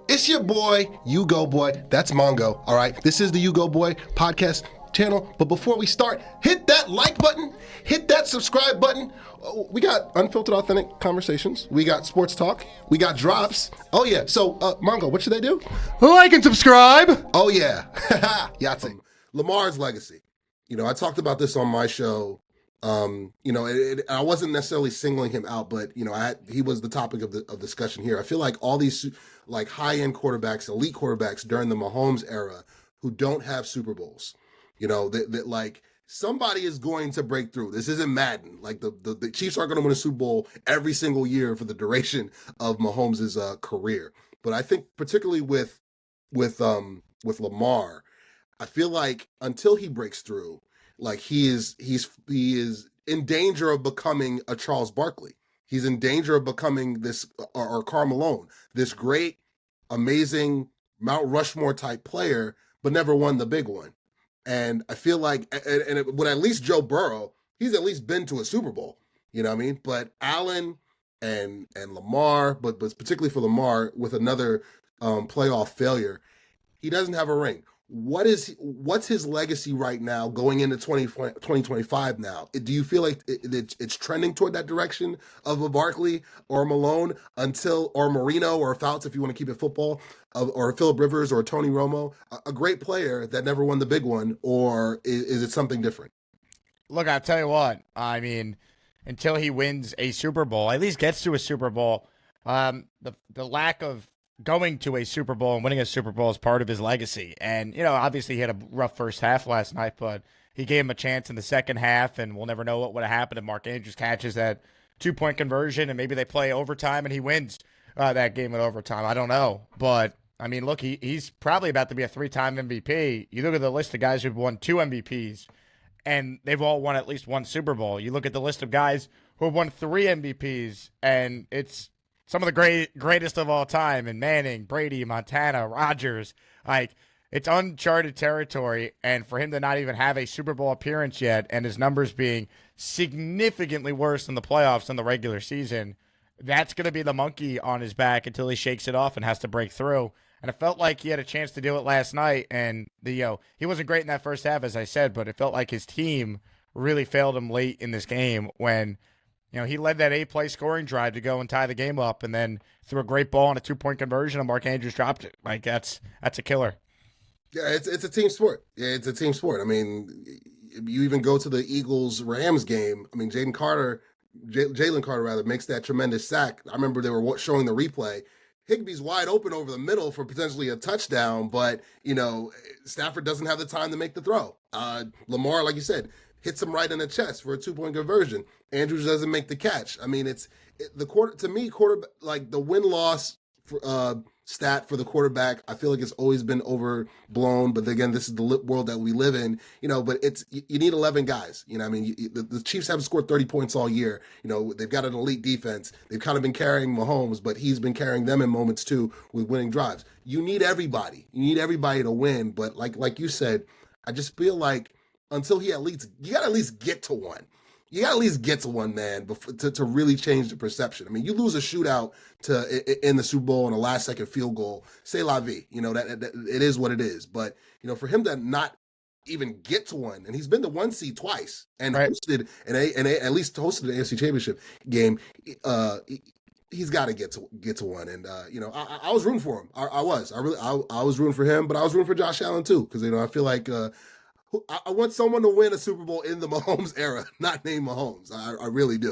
It's your boy, You Go Boy. That's Mongo, all right? This is the You Go Boy podcast channel. But before we start, hit that like button, hit that subscribe button. We got unfiltered, authentic conversations. We got sports talk. We got drops. Oh, yeah. So, Mongo, what should they do? Like and subscribe. Oh, yeah. Yahtzee. Lamar's legacy. You know, I talked about this on my show. I wasn't necessarily singling him out, but he was the topic of discussion here. I feel like all these like high-end quarterbacks, elite quarterbacks during the Mahomes era who don't have Super Bowls, that like somebody is going to break through. This isn't Madden. Like the Chiefs aren't going to win a Super Bowl every single year for the duration of Mahomes' career. But I think particularly with Lamar, I feel like until he breaks through, like he is in danger of becoming a Charles Barkley. He's in danger of becoming this or Karl Malone, this great, amazing Mount Rushmore type player, but never won the big one. And I feel like, with at least Joe Burrow, he's at least been to a Super Bowl. You know what I mean? But Allen and Lamar, but particularly for Lamar, with another playoff failure, he doesn't have a ring. What's his legacy right now going into 2025 now? Do you feel like it's trending toward that direction of a Barkley or Malone or Marino or Fouts, if you want to keep it football, or Phillip Rivers or Tony Romo, a great player that never won the big one, or is it something different? Look, I'll tell you what. I mean, until he wins a Super Bowl, at least gets to a Super Bowl, the lack of going to a Super Bowl and winning a Super Bowl is part of his legacy. And, obviously he had a rough first half last night, but he gave him a chance in the second half, and we'll never know what would have happened if Mark Andrews catches that 2-point conversion and maybe they play overtime and he wins that game in overtime. I don't know. But, I mean, look, he's probably about to be a 3-time MVP. You look at the list of guys who've won 2 MVPs, and they've all won at least 1 Super Bowl. You look at the list of guys who have won 3 MVPs, and it's some of the greatest of all time, and Manning, Brady, Montana, Rodgers. Like, it's uncharted territory, and for him to not even have a Super Bowl appearance yet, and his numbers being significantly worse in the playoffs than the regular season, that's going to be the monkey on his back until he shakes it off and has to break through. And it felt like he had a chance to do it last night, and he wasn't great in that first half, as I said, but it felt like his team really failed him late in this game when he led that 8-play scoring drive to go and tie the game up, and then threw a great ball on a 2-point conversion, and Mark Andrews dropped it. Like, that's a killer. Yeah, it's a team sport. Yeah, it's a team sport. I mean, you even go to the Eagles-Rams game. I mean, Jalen Carter makes that tremendous sack. I remember they were showing the replay. Higbee's wide open over the middle for potentially a touchdown, but, Stafford doesn't have the time to make the throw. Lamar, like you said, hits him right in the chest for a 2-point conversion. Andrews doesn't make the catch. I mean, like the win-loss stat for the quarterback, I feel like it's always been overblown. But again, this is the world that we live in, but you need 11 guys. I mean, the Chiefs haven't scored 30 points all year. They've got an elite defense. They've kind of been carrying Mahomes, but he's been carrying them in moments too with winning drives. You need everybody. You need everybody to win. But like you said, I just feel like until you got to at least get to one. You got to at least get to one, man, to really change the perception. I mean, you lose a shootout in the Super Bowl on a last-second field goal, c'est la vie. That it is what it is. But, for him to not even get to one, and he's been the 1 seed twice and right. hosted at least hosted the AFC Championship game, he's got to get to one. And, I was rooting for him. I was rooting for him, but I was rooting for Josh Allen too, because, I feel like I want someone to win a Super Bowl in the Mahomes era, not named Mahomes. I really do.